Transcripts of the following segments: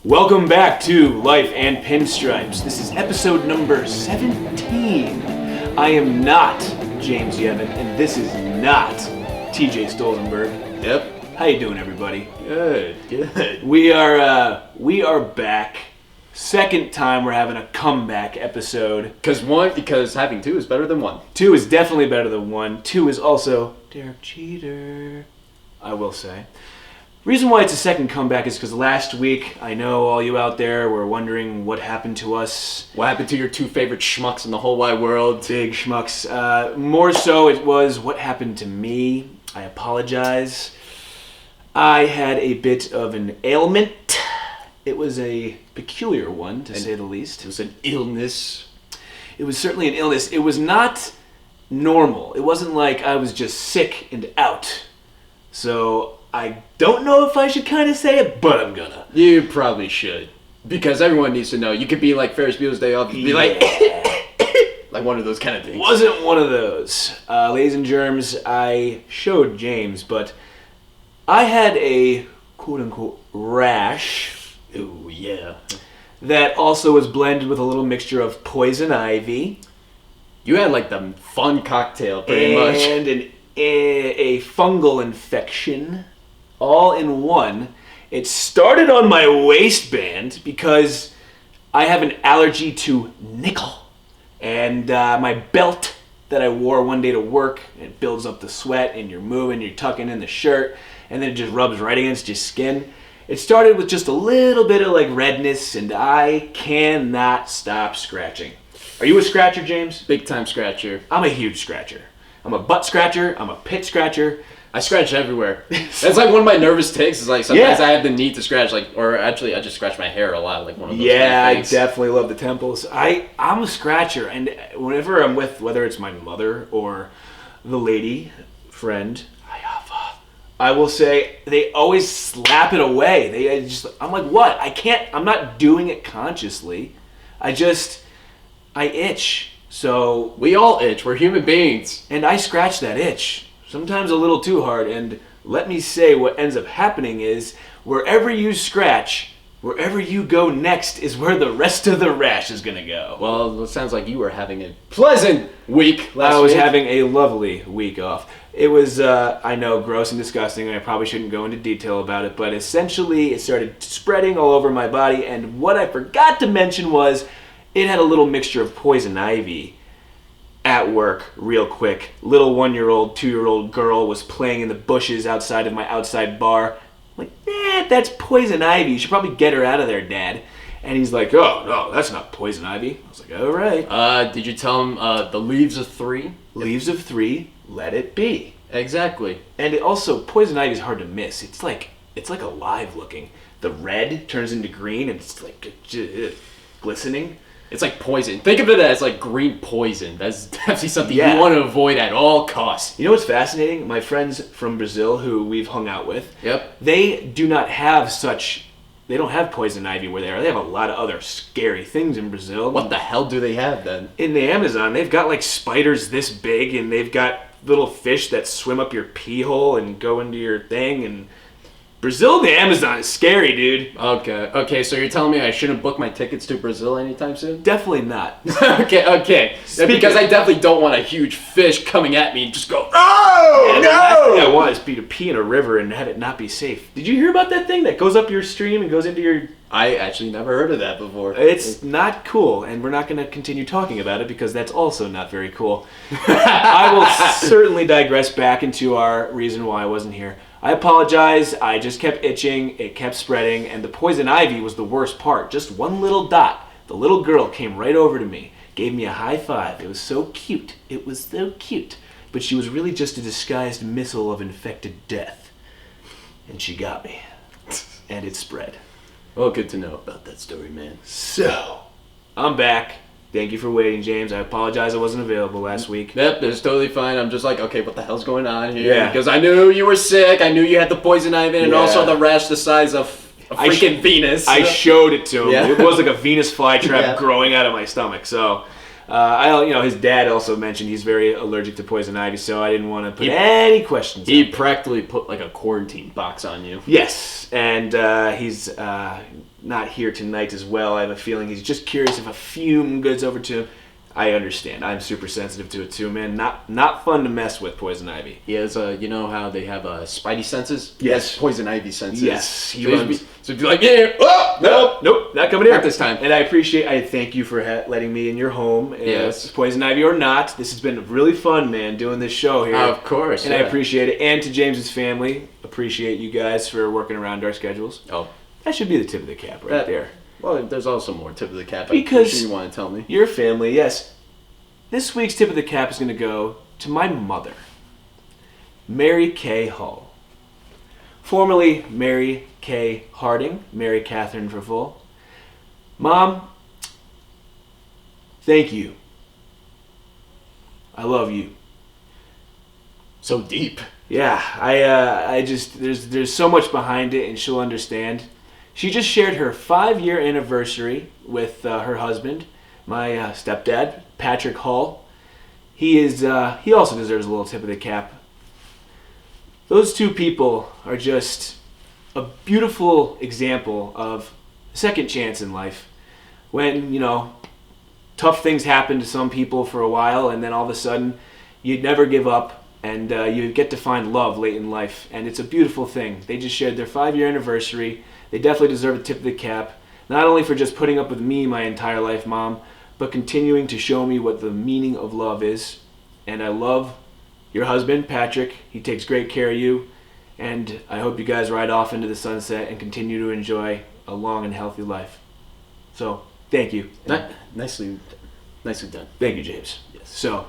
Welcome back to Life and Pinstripes. This is episode number 17. I am not James Yevon, and this is not TJ Stolzenberg. Yep. How you doing, everybody? Good. We are back. Second time we're having a comeback episode. Because having two is better than one. 2 is definitely better than 1. 2 is also Derek Cheater, I will say. Reason why it's a second comeback is because last week, I know all you out there were wondering what happened to us. What happened to your two favorite schmucks in the whole wide world? Big schmucks. More so, it was what happened to me. I apologize. I had a bit of an ailment. It was a peculiar one, to say the least. It was an illness. It was certainly an illness. It was not normal. It wasn't like I was just sick and out. So I don't know if I should kind of say it, but I'm gonna. You probably should. Because everyone needs to know. You could be like Ferris Bueller's Day Off. You'd be like... like one of those kind of things. Wasn't one of those. Ladies and germs, I showed James, but I had a quote-unquote rash. Ooh, yeah. That also was blended with a little mixture of poison ivy. You had like the fun cocktail, pretty much. And a fungal infection, all in one. It started on my waistband because I have an allergy to nickel. And my belt that I wore one day to work, it builds up the sweat, and you're moving, you're tucking in the shirt, and then it just rubs right against your skin. It started with just a little bit of like redness, and I cannot stop scratching. Are you a scratcher, James? Big time scratcher. I'm a huge scratcher. I'm a butt scratcher. I'm a pit scratcher. I scratch everywhere. That's like one of my nervous tics. Is like sometimes Yeah. I have the need to scratch, or actually I just scratch my hair a lot, like one of those. Yeah, kind I of things. definitely love the temples. I'm a scratcher, and whenever I'm with, whether it's my mother or the lady friend, I will say they always slap it away. I'm like, what? I'm not doing it consciously. I itch. So We all itch. We're human beings. and I scratch that itch. Sometimes a little too hard, and let me say what ends up happening is wherever you scratch, wherever you go next is where the rest of the rash is going to go. Well, it sounds like you were having a pleasant week last I was week. having a lovely week off. It was, I know, gross and disgusting, and I probably shouldn't go into detail about it, but essentially it started spreading all over my body, and what I forgot to mention was it had a little mixture of poison ivy. At work, real quick, little 1-year-old, 2-year-old girl was playing in the bushes outside of my outside bar. I'm like, that's poison ivy. You should probably get her out of there, Dad. And he's like, oh, no, that's not poison ivy. I was like, all right. Did you tell him the leaves of 3? Leaves of 3, let it be. Exactly. And it also, poison ivy is hard to miss. It's like alive looking. The red turns into green, and it's like glistening. It's like poison. Think of it as like green poison. That's definitely something Yeah. you want to avoid at all costs. You know what's fascinating? My friends from Brazil who we've hung out with, Yep. they do not have they don't have poison ivy where they are. They have a lot of other scary things in Brazil. What the hell do they have then? In the Amazon, they've got like spiders this big, and they've got little fish that swim up your pee hole and go into your thing, and Brazil in the Amazon is scary, dude. Okay, so you're telling me I shouldn't book my tickets to Brazil anytime soon? Definitely not. okay. Because I definitely don't want a huge fish coming at me and just go, oh, And no! the last thing I want is to pee in a river and have it not be safe. Did you hear about that thing that goes up your stream and goes into your... I actually never heard of that before. It's not cool, and we're not going to continue talking about it because that's also not very cool. I will certainly digress back into our reason why I wasn't here. I apologize. I just kept itching. It kept spreading, and the poison ivy was the worst part. Just one little dot. The little girl came right over to me, gave me a high five. It was so cute. It was so cute. But she was really just a disguised missile of infected death. And she got me. And it spread. Well, good to know about that story, man. So, I'm back. Thank you for waiting, James. I apologize I wasn't available last week. Yep, it's totally fine. I'm just like, okay, what the hell's going on here? Yeah. Because I knew you were sick. I knew you had the poison ivy and Yeah. also the rash the size of a freaking Venus. I showed it to him. Yeah. It was like a Venus flytrap Yeah. growing out of my stomach. So, His dad also mentioned he's very allergic to poison ivy, so I didn't want to put any questions. He practically put like a quarantine box on you. Yes, and he's not here tonight as well. I have a feeling he's just curious if a fume goes over to him. I understand. I'm super sensitive to it too, man. Not fun to mess with poison ivy. He has, you know how they have spidey senses? Yes. He has poison ivy senses. Yes. So he'd be like, yeah, oh, nope, not coming here not this time. And I thank you for letting me in your home. Yes. Poison ivy or not, this has been really fun, man, doing this show here. Of course. And I appreciate it. And to James's family, appreciate you guys for working around our schedules. Oh. That should be the tip of the cap right there. Well, there's also more tip of the cap. Because I'm sure you want to tell me. Your family, yes. This week's tip of the cap is going to go to my mother, Mary Kay Hull. Formerly Mary Kay Harding, Mary Catherine for full. Mom, thank you. I love you. So deep. Yeah, I just there's so much behind it, and she'll understand. She just shared her 5-year anniversary with her husband, my stepdad, Patrick Hull. He also deserves a little tip of the cap. Those two people are just a beautiful example of a second chance in life. When, tough things happen to some people for a while, and then all of a sudden, you'd never give up, and you get to find love late in life, and it's a beautiful thing. They just shared their 5-year anniversary. They definitely deserve a tip of the cap, not only for just putting up with me my entire life, Mom, but continuing to show me what the meaning of love is. And I love your husband, Patrick. He takes great care of you, and I hope you guys ride off into the sunset and continue to enjoy a long and healthy life. So, thank you. Nicely done. Thank you, James. Yes. So,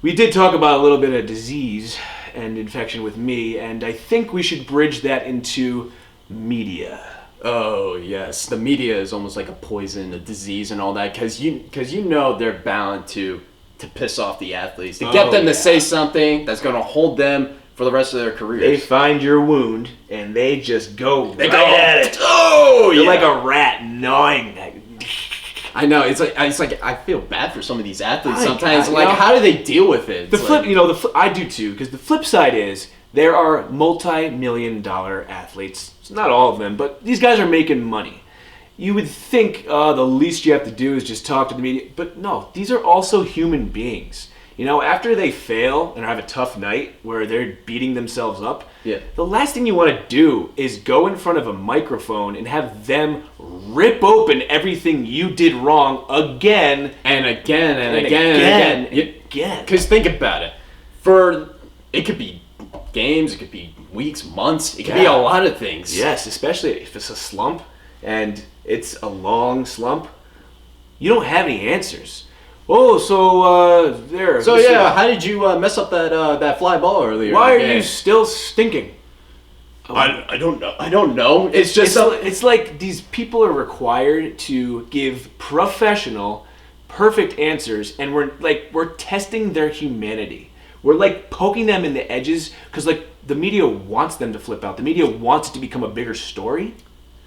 we did talk about a little bit of disease and infection with me, and I think we should bridge that into media. Oh, yes. The media is almost like a poison, a disease, and all that, because you know they're bound to piss off the athletes, to get them to say something that's going to hold them for the rest of their careers. They find your wound, and they just go at it. Oh, They're like a rat gnawing that. I know. It's like I feel bad for some of these athletes sometimes. God, how do they deal with it? I do too, because the flip side is there are multi-million-dollar athletes. It's not all of them, but these guys are making money. You would think the least you have to do is just talk to the media, but no, these are also human beings. After they fail and have a tough night where they're beating themselves up, the last thing you want to do is go in front of a microphone and have them rip open everything you did wrong again and again and again. Because think about it. It could be games, it could be weeks, months, it could be a lot of things. Yes, especially if it's a slump and it's a long slump. You don't have any answers. Oh, how did you mess up that fly ball earlier? Why are you still stinking? I don't know. I don't know. It's just it's like these people are required to give professional, perfect answers, and we're testing their humanity. We're like poking them in the edges because the media wants them to flip out. The media wants it to become a bigger story.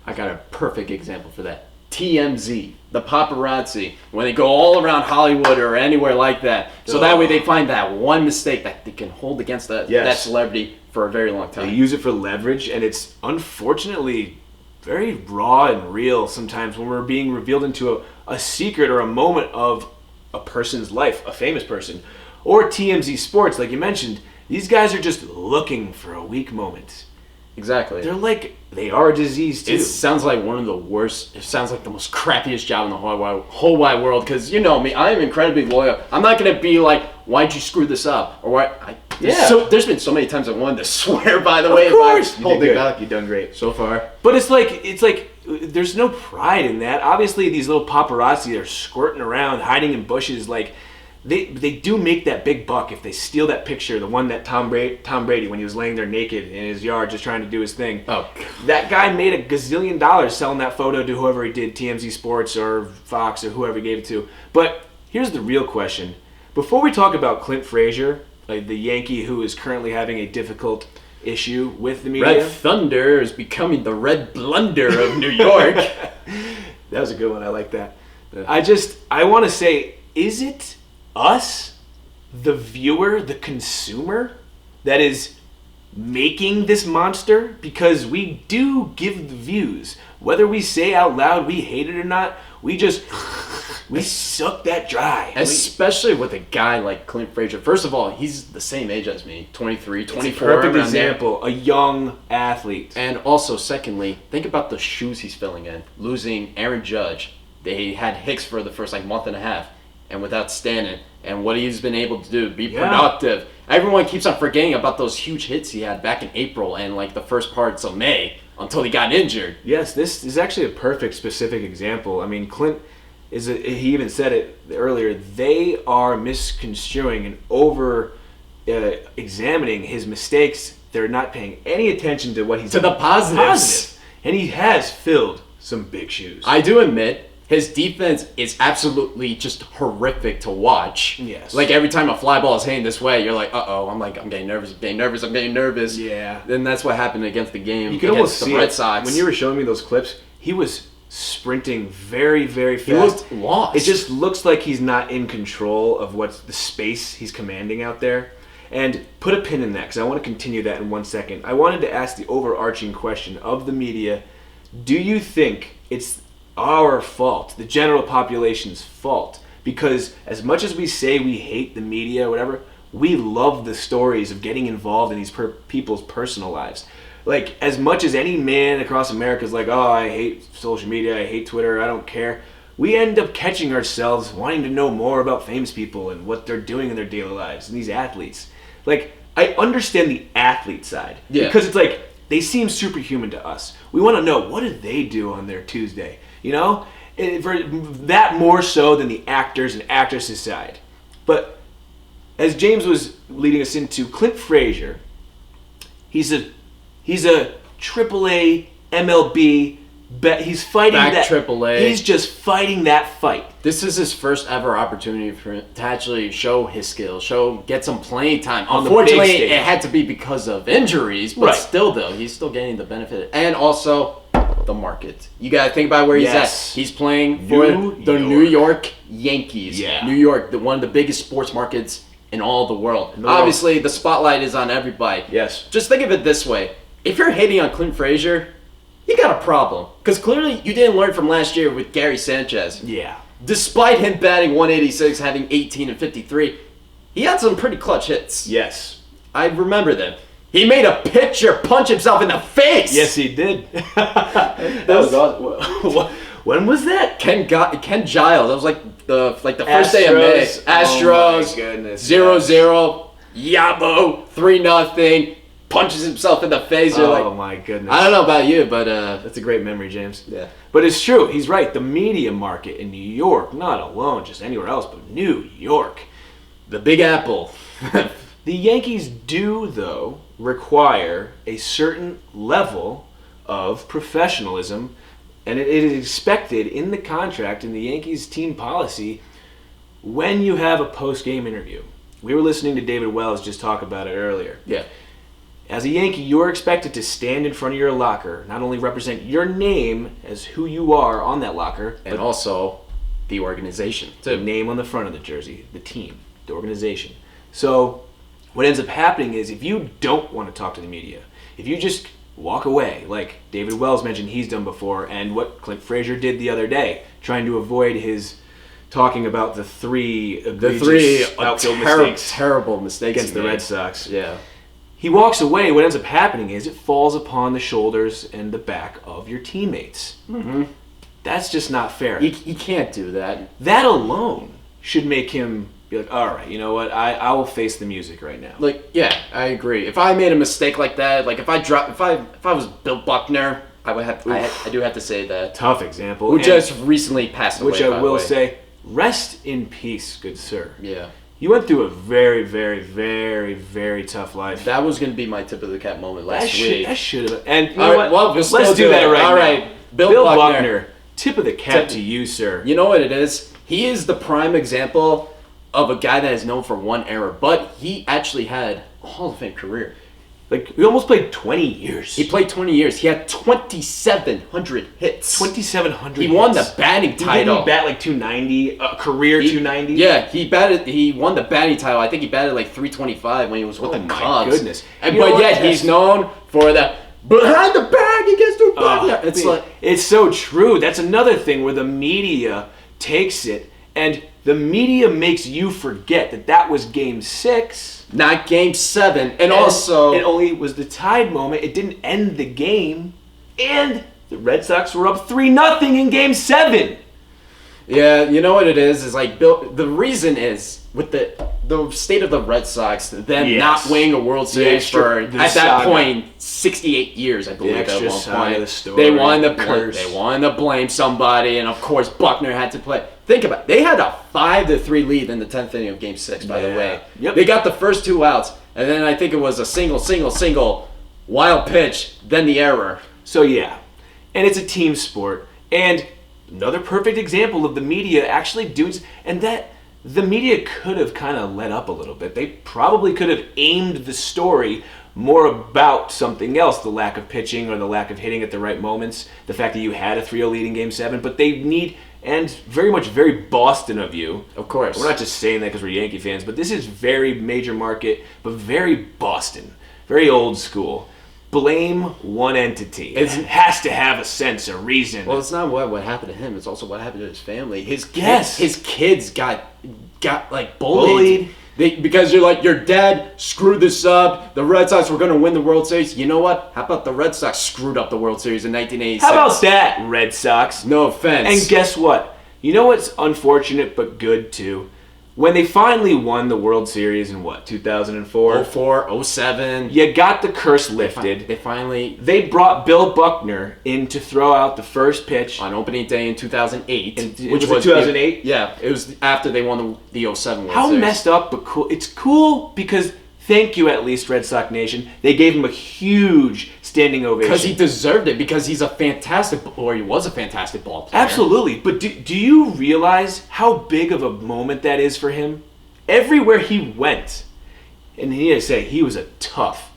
I got a perfect example for that. TMZ, the paparazzi, when they go all around Hollywood or anywhere like that. So that way they find that one mistake that they can hold against that celebrity for a very long time. They use it for leverage, and it's unfortunately very raw and real sometimes when we're being revealed into a secret or a moment of a person's life, a famous person. Or TMZ Sports, like you mentioned, these guys are just looking for a weak moment. Exactly. They are a disease too. It sounds like one of the worst. It sounds like the most crappiest job in the whole wide world. Because you know me, I am incredibly loyal. I'm not gonna be like, "Why'd you screw this up?" Or "Why?" So there's been so many times I wanted to swear. By the way, of course, you've done great so far. But it's like there's no pride in that. Obviously, these little paparazzi are squirting around, hiding in bushes, like. They do make that big buck if they steal that picture, the one that Tom Brady when he was laying there naked in his yard just trying to do his thing. Oh, that guy made $1 gazillion selling that photo to whoever he did, TMZ Sports or Fox or whoever he gave it to. But here's the real question: before we talk about Clint Frazier, like the Yankee who is currently having a difficult issue with the media, Red Thunder is becoming the Red Blunder of New York. That was a good one. I like that. I want to say. is it us, the viewer, the consumer, that is making this monster? Because we do give the views. Whether we say out loud we hate it or not, we suck that dry. Especially with a guy like Clint Frazier. First of all, he's the same age as me, 23, 24. It's a perfect example, a young athlete. And also, secondly, think about the shoes he's filling in. Losing Aaron Judge. They had Hicks for the first month and a half, and without Stanton, and what he's been able to do, be productive. Everyone keeps on forgetting about those huge hits he had back in April and the first parts of May until he got injured. Yes, this is actually a perfect specific example. I mean, Clint he even said it earlier. They are misconstruing and over examining his mistakes. They're not paying any attention to what he's to the positives. And he has filled some big shoes. I do admit. His defense is absolutely just horrific to watch. Yes. Every time a fly ball is hitting this way, you're like, uh-oh, I'm getting nervous. Yeah. Then that's what happened against the game. You could almost see the Red Sox. When you were showing me those clips, he was sprinting very, very fast. He looked lost. It just looks like he's not in control of what's the space he's commanding out there. And put a pin in that, because I want to continue that in 1 second. I wanted to ask the overarching question of the media. Do you think it's our fault, the general population's fault? Because as much as we say we hate the media or whatever, we love the stories of getting involved in these people's personal lives. As much as any man across America is oh, I hate social media, I hate Twitter, I don't care, we end up catching ourselves wanting to know more about famous people and what they're doing in their daily lives and these athletes. I understand the athlete side. Yeah. Because it's they seem superhuman to us. We want to know, what do they do on their Tuesday? For that more so than the actors and actresses side. But as James was leading us into, Clint Frazier, he's a AAA MLB bet. He's fighting that AAA. He's just fighting that fight. This is his first ever opportunity for him to actually show his skills, get some playing time. Unfortunately, it had to be because of injuries, but still, though, he's still getting the benefit. And also, the market. You got to think about where he's at. He's playing for the New York Yankees. Yeah. New York, one of the biggest sports markets in all the world. Obviously, the spotlight is on everybody. Yes. Just think of it this way. If you're hating on Clint Frazier, you got a problem. Because clearly you didn't learn from last year with Gary Sanchez. Yeah. Despite him batting 186, having 18 and 53, he had some pretty clutch hits. Yes. I remember them. He made a pitcher punch himself in the face. Yes, he did. That was awesome. When was that? Ken Giles. That was the first day of May. Astros. Oh my goodness. 0-0. Yabo. 3-0. Punches himself in the face. You're my goodness. I don't know about you, but that's a great memory, James. Yeah. But it's true. He's right. The media market in New York, not alone, just anywhere else, but New York, the Big Apple. The Yankees do, though, require a certain level of professionalism, and it is expected in the contract, in the Yankees team policy, when you have a post-game interview. We were listening to David Wells just talk about it earlier. Yeah. As a Yankee, you're expected to stand in front of your locker, not only represent your name as who you are on that locker, and also the organization. The name on the front of the jersey, the team, the organization. So what ends up happening is if you don't want to talk to the media, if you just walk away, like David Wells mentioned he's done before, and what Clint Frazier did the other day, trying to avoid his talking about the three outfield mistakes, terrible mistakes against the Red Sox. Yeah. He walks away. What ends up happening is it falls upon the shoulders and the back of your teammates. Mm-hmm. That's just not fair. You can't do that. That alone should make him be like, all right, you know what? I will face the music right now. Yeah, I agree. If I made a mistake like that, if I was Bill Buckner, I would have. I do have to say that. Tough example. Who just recently passed away. Which I will say, rest in peace, good sir. Yeah. You went through a very, very, very, very tough life. That was going to be my tip of the cap moment last week. That should have. And you know what? Well, let's do that right now. All right, Bill Buckner, tip of the cap to you, sir. You know what it is? He is the prime example of a guy that is known for one error, but he actually had a Hall of Fame career. Like, he almost played 20 years. He played 20 years. He had 2,700 hits. 2,700 He won the batting title. Didn't he bat like 290, career 290? Yeah, he won the batting title. I think he batted like 325 when he was with the Cubs. Oh my goodness. But yet he's known for the behind the bag against the bag. It's so true. That's another thing where the media takes it, and the media makes you forget that was Game 6. Not Game 7. And also, it only was the tied moment. It didn't end the game. And the Red Sox were up 3-0 in Game 7. Yeah, you know what it is? Is like the reason is with the state of the Red Sox, them not winning a World Series for at that point 68 years, I believe. At one point, they wanted to blame somebody, and of course Buckner had to play. Think about it. They had a 5-3 lead in the 10th inning of Game 6. By the way, they got the first 2 outs, and then I think it was a single, wild pitch, then the error. So yeah, and it's a team sport, and another perfect example of the media actually doing, and that the media could have kind of let up a little bit. They probably could have aimed the story more about something else, the lack of pitching or the lack of hitting at the right moments, the fact that you had a 3-0 lead in Game 7, but they need, and very Boston of you. Of course. We're not just saying that because we're Yankee fans, but this is very major market, but very Boston, very old school. Blame one entity. It has to have a sense, a reason. Well, it's not what happened to him. It's also what happened to his family. His kids got like bullied. Because you're like, your dad screwed this up. The Red Sox were going to win the World Series. You know what? How about the Red Sox screwed up the World Series in 1987? How about that, Red Sox? No offense. And guess what? You know what's unfortunate but good too? When they finally won the World Series in 2004? 04, 07. You got the curse lifted. They brought Bill Buckner in to throw out the first pitch. On opening day in 2008. Which was 2008? Yeah, it was after they won the 07 World Series. How messed up, but cool. It's cool because, thank you at least, Red Sox Nation. They gave him a huge standing ovation. Because he deserved it, because he was a fantastic ball player. Absolutely, but do you realize how big of a moment that is for him? Everywhere he went, and he had to say, he was a tough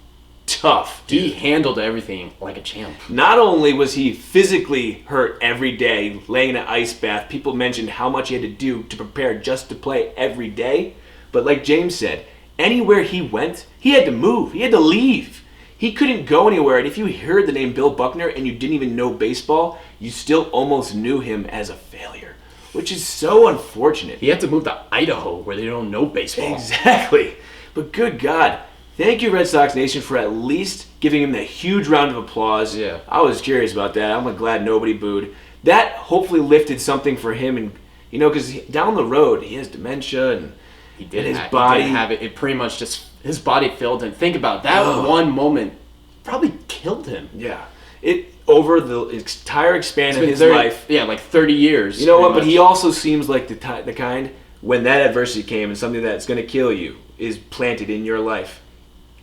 dude. He handled everything like a champ. Not only was he physically hurt every day, laying in an ice bath, people mentioned how much he had to do to prepare just to play every day, but like James said, anywhere he went, he had to move, he had to leave. He couldn't go anywhere, and if you heard the name Bill Buckner and you didn't even know baseball, you still almost knew him as a failure, which is so unfortunate. He had to move to Idaho, where they don't know baseball. Exactly. But good God, thank you, Red Sox Nation, for at least giving him that huge round of applause. Yeah. I was curious about that. I'm glad nobody booed. That hopefully lifted something for him, and because down the road, he has dementia, and he didn't have it. It pretty much just, his body failed him. Think about that. One moment probably killed him. Yeah. Over the entire span of his life. Yeah, like 30 years. You know what? But he also seems like the kind, when that adversity came and something that's going to kill you is planted in your life,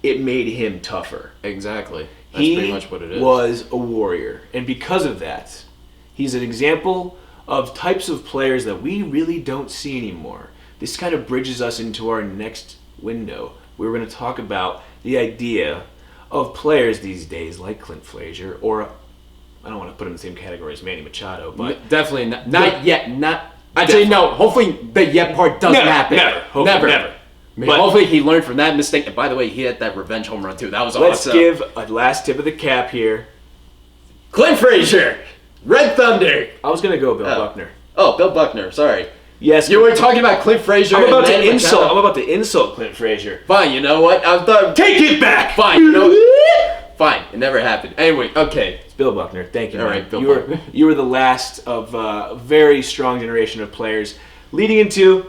it made him tougher. Exactly. That's pretty much what it is. He was a warrior. And because of that, he's an example of types of players that we really don't see anymore. This kind of bridges us into our next window. We're going to talk about the idea of players these days like Clint Frazier, or I don't want to put him in the same category as Manny Machado, but definitely not yet. Actually, no. Hopefully, the yet part doesn't happen. Never. But hopefully, he learned from that mistake. And by the way, he had that revenge home run too. That was awesome. Let's give a last tip of the cap here. Clint Frazier, Red Thunder. I was going to go Bill Buckner. Oh, Bill Buckner. Sorry. Yes, you were talking about Clint Frazier. I'm about to insult Clint Frazier. Fine, you know what? Take it back. Fine, fine. It never happened. Anyway, okay. It's Bill Buckner. Thank you. All right, Bill Buckner. You were the last of a very strong generation of players, leading into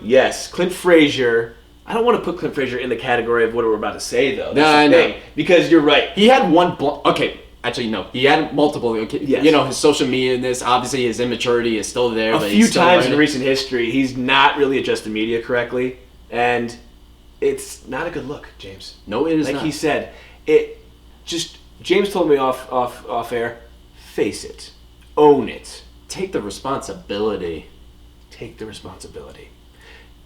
Clint Frazier. I don't want to put Clint Frazier in the category of what we're about to say, though. I know, because you're right. He had one. Okay. Actually, no. He had multiple. Yes. His social media in this, obviously his immaturity is still there. A few times in recent history, he's not really adjusted media correctly, and it's not a good look, James. No, it is not. Like he said, James told me off air, face it. Own it. Take the responsibility. Take the responsibility.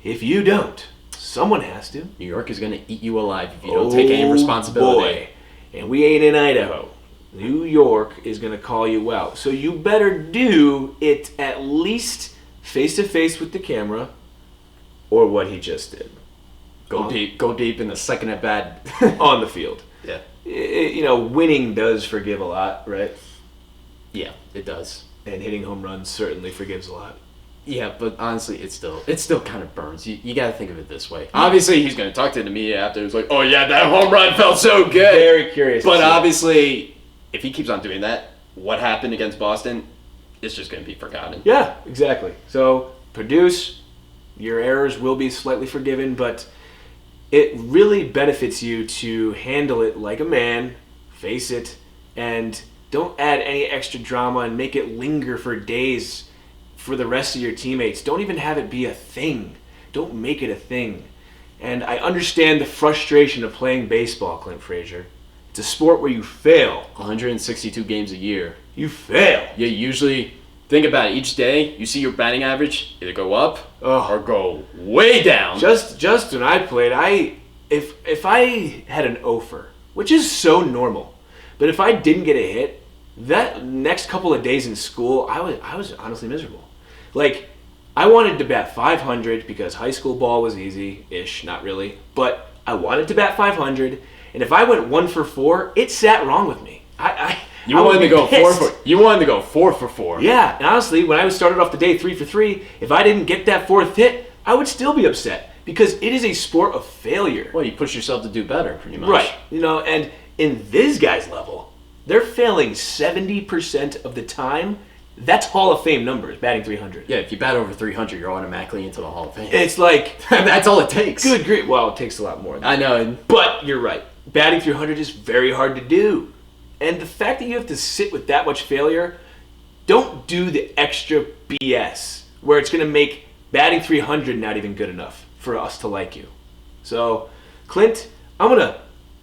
If you don't, someone has to. New York is going to eat you alive if you don't take any responsibility. Boy. and we ain't in Idaho. New York is going to call you out. So you better do it at least face-to-face with the camera or what he just did. Go deep in the second at bat. On the field. Yeah. Winning does forgive a lot, right? Yeah, it does. And hitting home runs certainly forgives a lot. Yeah, but honestly, it still kind of burns. You got to think of it this way. Obviously, he's going to talk to the media after. He's like, oh yeah, that home run felt so good. Very curious. But obviously, if he keeps on doing that, what happened against Boston, it's just going to be forgotten. Yeah, exactly. So produce, your errors will be slightly forgiven, but it really benefits you to handle it like a man, face it, and don't add any extra drama and make it linger for days for the rest of your teammates. Don't even have it be a thing. Don't make it a thing. And I understand the frustration of playing baseball, Clint Frazier. It's a sport where you fail. 162 games a year. You fail. You usually, think about it, each day you see your batting average either go up or go way down. Just when I played, if I had an offer, which is so normal, but if I didn't get a hit, that next couple of days in school, I was honestly miserable. Like, I wanted to bat 500 because high school ball was easy-ish, not really, but I wanted to bat 500, and if I went 1 for 4, it sat wrong with me. You wanted to go 4 for 4. Yeah, and honestly, when I started off the day 3 for 3, if I didn't get that 4th hit, I would still be upset because it is a sport of failure. Well, you push yourself to do better, pretty much. Right. And in this guy's level, they're failing 70% of the time. That's Hall of Fame numbers, batting 300. Yeah, if you bat over 300, you're automatically into the Hall of Fame. It's like... that's all it takes. Good grief. Well, it takes a lot more than I know. But you're right. Batting 300 is very hard to do. And the fact that you have to sit with that much failure, don't do the extra BS where it's going to make batting 300 not even good enough for us to like you. So, Clint, I'm going to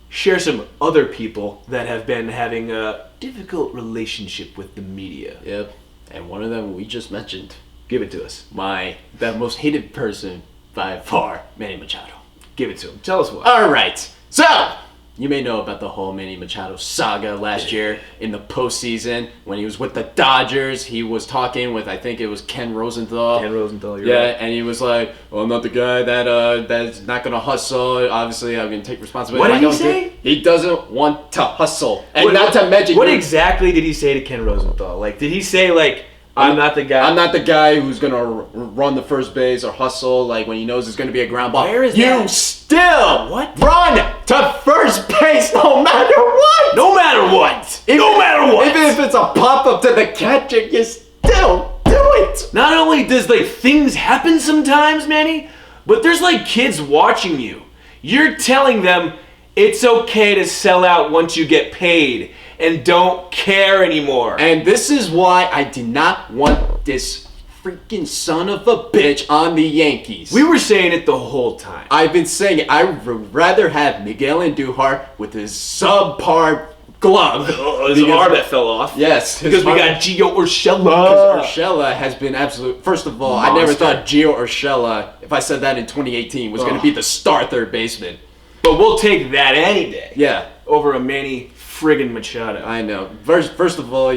share some other people that have been having a difficult relationship with the media. Yep. And one of them we just mentioned. Give it to us. The most hated person by far, Manny Machado. Give it to him. Tell us why. All right. So, you may know about the whole Manny Machado saga last year in the postseason when he was with the Dodgers. He was talking with, I think it was Ken Rosenthal. You're right. And he was like, "Well, I'm not the guy that's not going to hustle. Obviously, I'm going to take responsibility." What did he say? He doesn't want to hustle. And not to mention... What exactly did he say to Ken Rosenthal? Like, did he say, like, I'm not the guy? I'm not the guy who's going to run the first base or hustle, like, when he knows it's going to be a ground ball. Where is you that? Still what? Run to first base no matter what! No matter what! No matter what! Even if it's a pop-up to the catcher, you still do it! Not only does, like, things happen sometimes, Manny, but there's, like, kids watching you. You're telling them it's okay to sell out once you get paid and don't care anymore. And this is why I did not want this freaking son of a bitch on the Yankees. We were saying it the whole time. I've been saying it. I would rather have Miguel Andujar with his subpar glove. His arm that fell off. Yes. Because we got Gio Urshela. Because Urshela has been absolute... First of all, monster. I never thought Gio Urshela, if I said that in 2018, was going to be the star third baseman. But we'll take that any day. Yeah. Over a Manny friggin' Machado. I know. First of all,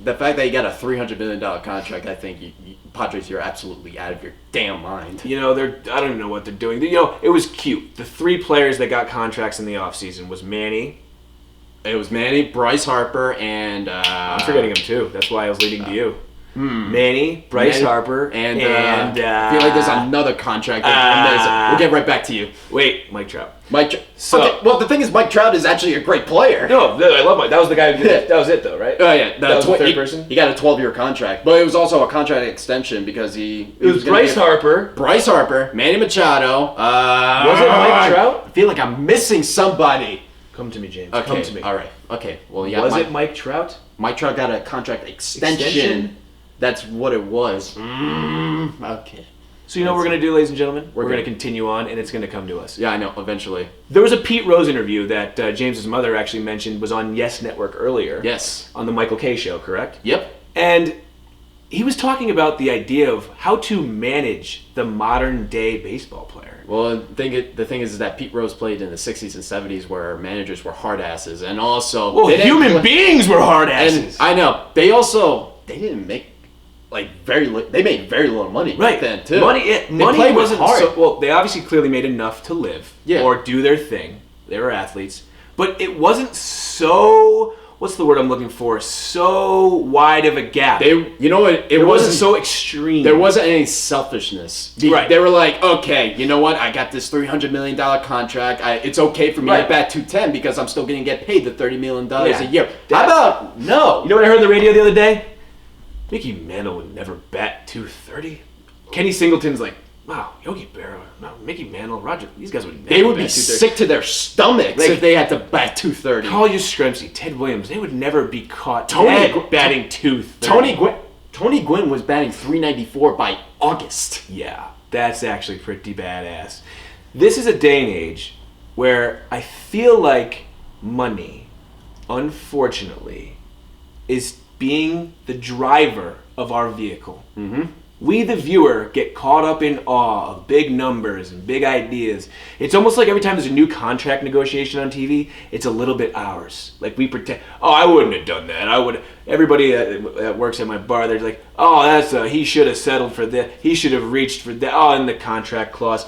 the fact that you got a $300 million contract, I think Padres, you're absolutely out of your damn mind. I don't even know what they're doing. It was cute. The 3 players that got contracts in the offseason was Manny. It was Manny, Bryce Harper, and... I'm forgetting him too. That's why I was leading to you. Manny, Bryce Harper, and I feel like there's another contract. We'll get right back to you. Wait, Mike Trout. Okay, well, the thing is, Mike Trout is actually a great player. No, I love Mike. That was the guy who did that. That was it, though, right? Oh, yeah. That was the third person? He got a 12-year contract. But it was also a contract extension because it was Bryce Harper, Manny Machado. Was it Mike Trout? I feel like I'm missing somebody. Come to me, James. Okay. Come to me. All right. Okay. Well, was it Mike Trout? Mike Trout got a contract extension? That's what it was. Okay. So what we're going to do, ladies and gentlemen? We're going to continue on, and it's going to come to us. Yeah, I know, eventually. There was a Pete Rose interview that James's mother actually mentioned was on Yes Network earlier. Yes. On the Michael K. Show, correct? Yep. And he was talking about the idea of how to manage the modern day baseball player. Well, the thing is that Pete Rose played in the 60s and 70s where managers were hard asses, and also human beings were hard asses. I know. They didn't make they made very little money back then too. Money wasn't hard. They obviously clearly made enough to live or do their thing. They were athletes, but it wasn't so. What's the word I'm looking for? So wide of a gap. It wasn't so extreme. There wasn't any selfishness. Right. They were like, okay, you know what? I got this $300 million contract. It's okay for me to bat 210 because I'm still going to get paid the $30 million a year. How about no? You know what I heard on the radio the other day? Mickey Mantle would never bat 230. Kenny Singleton's like, wow, Yogi Berra, no, Mickey Mantle, Roger, these guys would never They would be sick to their stomachs if they had to bat 230. Carl Yastrzemski, Ted Williams, they would never be caught batting 230. Tony Gwynn was batting 394 by August. Yeah, that's actually pretty badass. This is a day and age where I feel like money, unfortunately, is being the driver of our vehicle. Mm-hmm. We, the viewer, get caught up in awe of big numbers and big ideas. It's almost like every time there's a new contract negotiation on TV, it's a little bit ours. Like we pretend, I wouldn't have done that. Everybody that works at my bar, they're like, he should have settled for that. He should have reached for that. In the contract clause.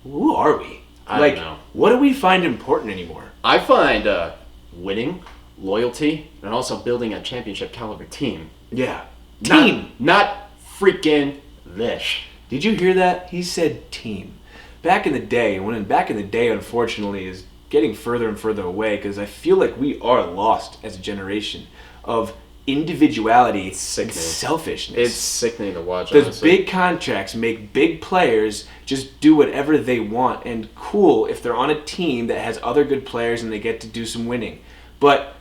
Who are we? I don't know. What do we find important anymore? I find winning, loyalty, and also building a championship caliber team. Yeah. Team. Not freaking this. Did you hear that? He said team. Back in the day, unfortunately, is getting further and further away because I feel like we are lost as a generation of individuality and selfishness. It's sickening to watch. Those big contracts make big players just do whatever they want, and cool if they're on a team that has other good players and they get to do some winning. But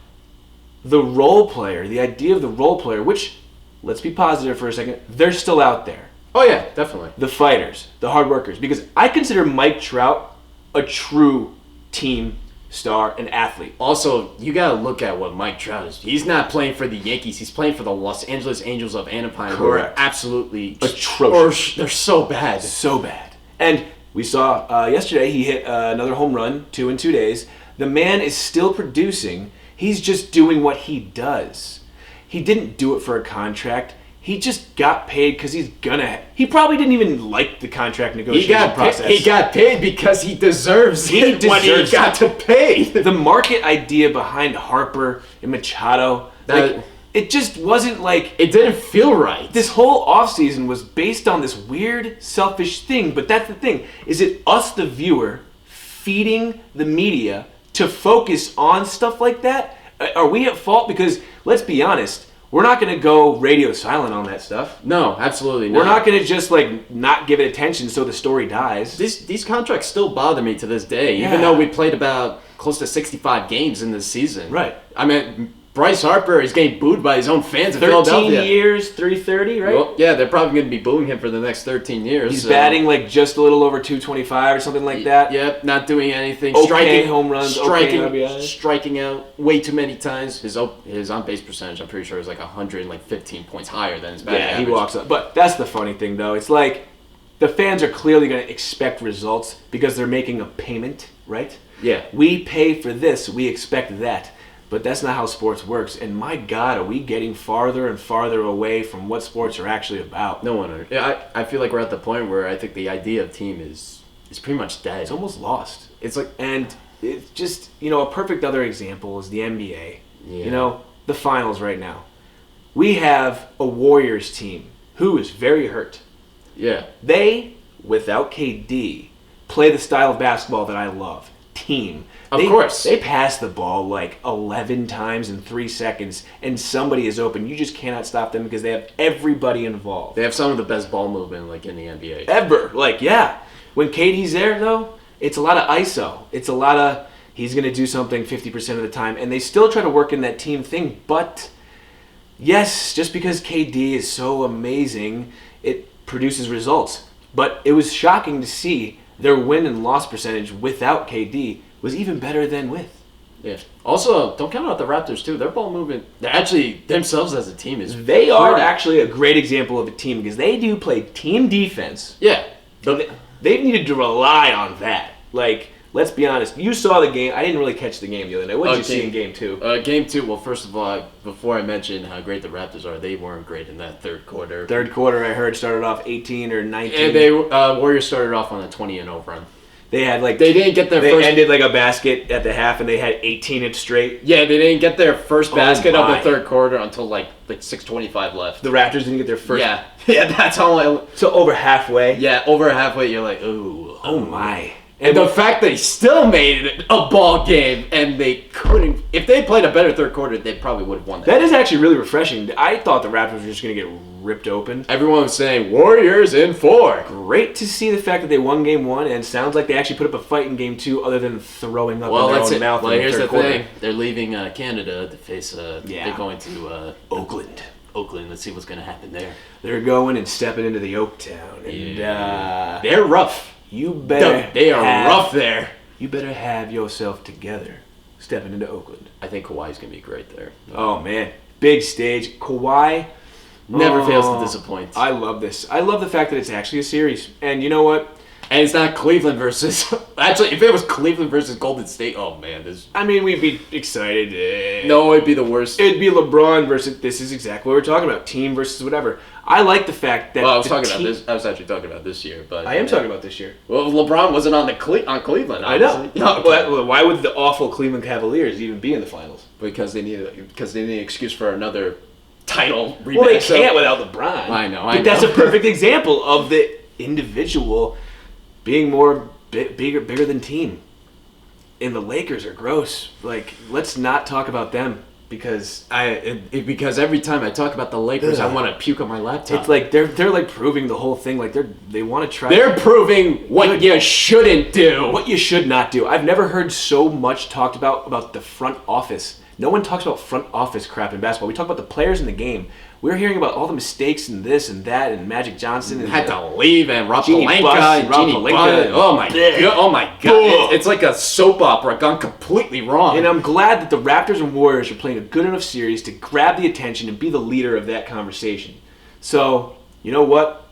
the role player, the idea of the role player, which, let's be positive for a second, they're still out there. Oh yeah, definitely. The fighters, the hard workers. Because I consider Mike Trout a true team star and athlete. Also, you gotta look at what Mike Trout is. He's not playing for the Yankees. He's playing for the Los Angeles Angels of Anaheim. Correct. Who are absolutely atrocious. They're so bad. So bad. And we saw yesterday he hit another home run, 2 in 2 days. The man is still producing. He's just doing what he does. He didn't do it for a contract. He just got paid because he probably didn't even like the contract negotiation process. He got paid because he deserves what he got to pay. The market idea behind Harper and Machado, it just wasn't like... It didn't feel right. This whole offseason was based on this weird, selfish thing. But that's the thing. Is it us, the viewer, feeding the media to focus on stuff like that? Are we at fault? Because, let's be honest, we're not going to go radio silent on that stuff. No, absolutely not. We're not going to just, not give it attention so the story dies. These contracts still bother me to this day, even though we played about close to 65 games in this season. Right. I mean, Bryce Harper is getting booed by his own fans in Philadelphia. 13 years, 330, right? Well, yeah, they're probably going to be booing him for the next 13 years. He's batting just a little over 225 or something like that. Yep, not doing anything. Striking home runs, striking out way too many times. His on-base percentage, I'm pretty sure, is 115 points higher than his batting average. He walks up. But that's the funny thing, though. It's like the fans are clearly going to expect results because they're making a payment, right? Yeah. We pay for this, we expect that. But that's not how sports works. And my God, are we getting farther and farther away from what sports are actually about? No one. I feel like we're at the point where I think the idea of team is pretty much dead. It's almost lost. And it's just, a perfect other example is the NBA. Yeah. The finals right now. We have a Warriors team who is very hurt. Yeah. They, without KD, play the style of basketball that I love. Team. Of course. They pass the ball 11 times in 3 seconds, and somebody is open. You just cannot stop them because they have everybody involved. They have some of the best ball movement in the NBA. Ever. When KD's there, though, it's a lot of ISO. It's a lot of he's going to do something 50% of the time, and they still try to work in that team thing. But, yes, just because KD is so amazing, it produces results. But it was shocking to see their win and loss percentage without KD was even better than with. Yeah. Also, don't count out the Raptors too. Their ball movement, they're actually themselves as a team is. They are actually a great example of a team because they do play team defense. Yeah. They've needed to rely on that. Like, let's be honest. You saw the game. I didn't really catch the game the other night. What did you see in Game 2? Game 2, well, first of all, before I mention how great the Raptors are, they weren't great in that third quarter. Third quarter, I heard, started off 18 or 19. And they Warriors started off on a 20-0 run. They had like... They didn't get their they first... They ended like a basket at the half, and they had 18 straight. Yeah, they didn't get their first basket of the third quarter until like 6:25 left. The Raptors didn't get their first... Yeah. Yeah, that's how... So over halfway? Yeah, over halfway, you're like, ooh. Oh my... And the fact they still made it a ball game and they couldn't... If they played a better third quarter, they probably would have won that. That is actually really refreshing. I thought the Raptors were just going to get ripped open. Everyone was saying, Warriors in 4. Great to see the fact that they won Game 1, and it sounds like they actually put up a fight in Game 2 other than throwing up in their own mouth in the here's third the quarter. thing. They're leaving Canada to face... They're going to... Oakland. Let's see what's going to happen there. They're going and stepping into the Oaktown. And they're rough. You better... They are rough there. You better have yourself together stepping into Oakland. I think Kawhi's going to be great there. Oh, man. Big stage. Kawhi... Never fails to disappoint. I love this. I love the fact that it's actually a series. And you know what? And it's not Cleveland versus... Actually, if it was Cleveland versus Golden State, oh, man. I mean, we'd be excited. No, it'd be the worst. It'd be LeBron versus... This is exactly what we're talking about. Team versus whatever. I like the fact that... Well, I was actually talking about this year, but... I am talking about this year. Well, LeBron wasn't on Cleveland, I obviously. know. Well, why would the awful Cleveland Cavaliers even be in the finals? Because they need an excuse for another title rematch. Well, they can't without LeBron. I know. But that's a perfect example of the individual being more bigger than team. And the Lakers are gross. Like, let's not talk about them because because every time I talk about the Lakers, I want to puke on my laptop. It's like they're like proving the whole thing. Like they want to try. They're proving what you shouldn't do. What you should not do. I've never heard so much talked about the front office. No one talks about front office crap in basketball. We talk about the players in the game. We're hearing about all the mistakes and this and that and Magic Johnson and had to leave and Rob Jeannie Pelinka and Rob Jeannie Pelinka. Oh my god! Oh my god! It's like a soap opera gone completely wrong. And I'm glad that the Raptors and Warriors are playing a good enough series to grab the attention and be the leader of that conversation. So you know what?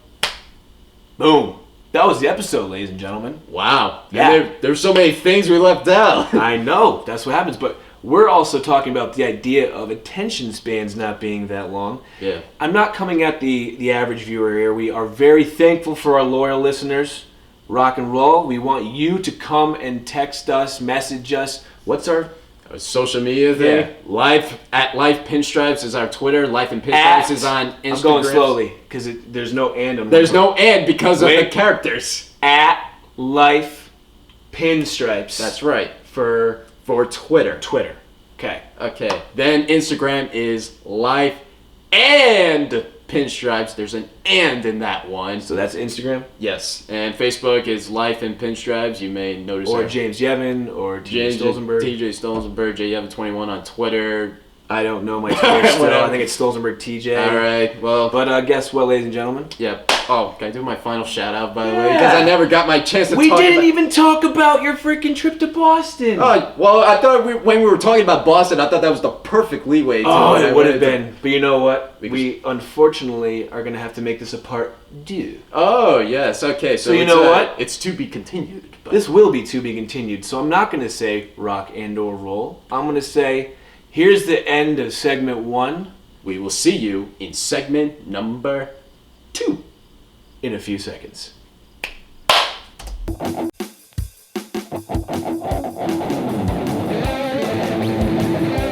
Boom. That was the episode, ladies and gentlemen. Wow. Yeah. There's so many things we left out. I know. That's what happens. But we're also talking about the idea of attention spans not being that long. Yeah. I'm not coming at the average viewer here. We are very thankful for our loyal listeners. Rock and roll. We want you to come and text us, message us. What's our social media thing? Yeah. Life Pinstripes is our Twitter. Life and Pinstripes is on Instagram. I'm going slowly because there's no and on There's no and because of the characters. At Life Pinstripes. That's right. For Twitter. Okay. Then Instagram is Life and Pinstripes. There's an and in that one. So that's Instagram? Yes. And Facebook is Life and Pinstripes. You may notice. Or James Yevon or TJ Stolzenberg. TJ Stolzenberg, JYevon21 on Twitter. I don't know my Twitter still. I think it's Stolzenberg TJ. All right. Well. But guess what, ladies and gentlemen? Yeah. Oh, can I do my final shout out, by the way? Because I never got my chance to talk about... We didn't even talk about your freaking trip to Boston. Oh, well, I thought when we were talking about Boston, I thought that was the perfect leeway to... Oh, it would have been. But you know what? We unfortunately are going to have to make this a part 2. Oh, yes. Okay. So you know what? It's to be continued. But... This will be to be continued. So I'm not going to say rock and or roll. I'm going to say, here's the end of segment 1. We will see you in segment number 2. In a few seconds.